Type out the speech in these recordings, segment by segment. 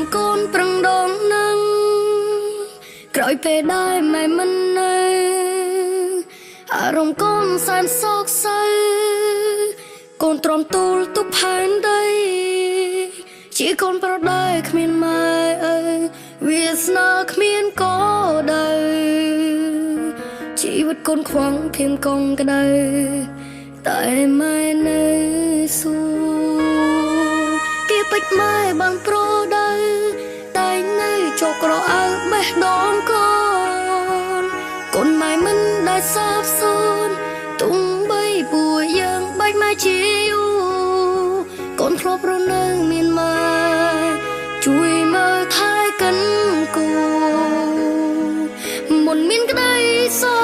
ំកូនប្រឹងដងនឹងក្រោយពេលដែរម៉ែមិននៅអារម្មណ៍កូនសែនសោកសៅកូនទ្រាំទូលទុកផែនដីជាកូនប្រដែរគ្មានម៉ែវាសនាគ្មានកោដៅជីវិតកូនខ្វងភៀមកងក្ដៅតែម៉ែនៅសួរគេពេចម៉ែបានប្រដៅតែនៅចុកក្រអៅបេះដូងកូនកូនម៉ែមិនដែលសាបសូន្យទុំបីពួកយើងបាច់ម៉ែជាយូកូនធ្លាប់រស់នៅមានម៉ែជួយមើលថែកិនគូមុនមានក្ដីសុ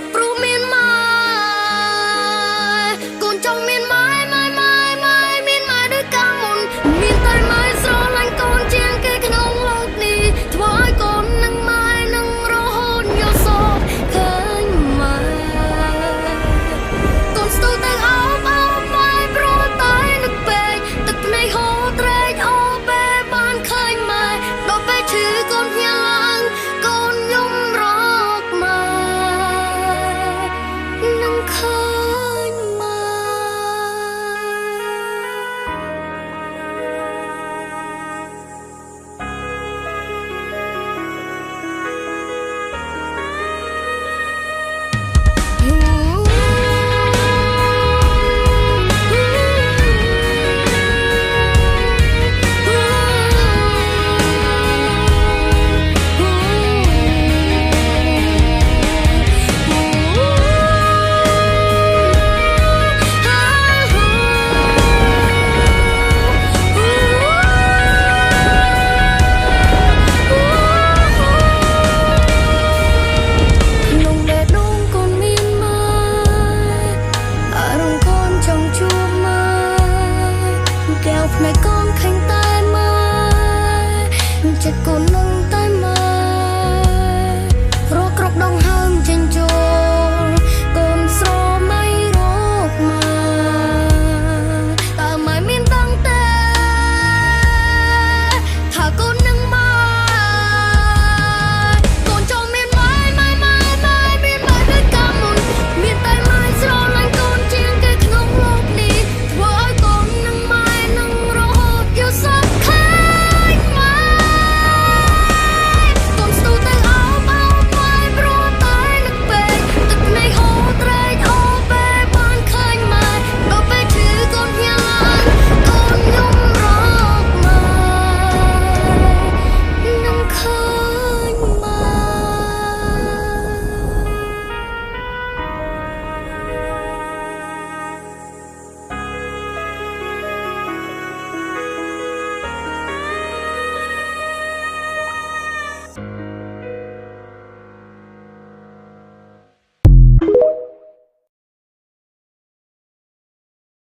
ខព្រោះមានម៉ែកូនចង់មានម៉ែមានម៉ែដូចកាលមុនមានតែម៉ែស្រឡាញ់កូនជាងគេក្នុងលោកនេះធ្វើឲ្យកូននឹងម៉ែនឹងរហូតយល់សោកឃើញម៉ែកូនស្ទុះទៅអោបម៉ែព្រោះតែនឹកពេកទឹកភ្នែកហូរត្រេកអូពេលបានឃើញម៉ែដល់ពេលឈឺកូនញ៉ាំកូនយំរកម៉ែនឹងឃើញម៉ែในก็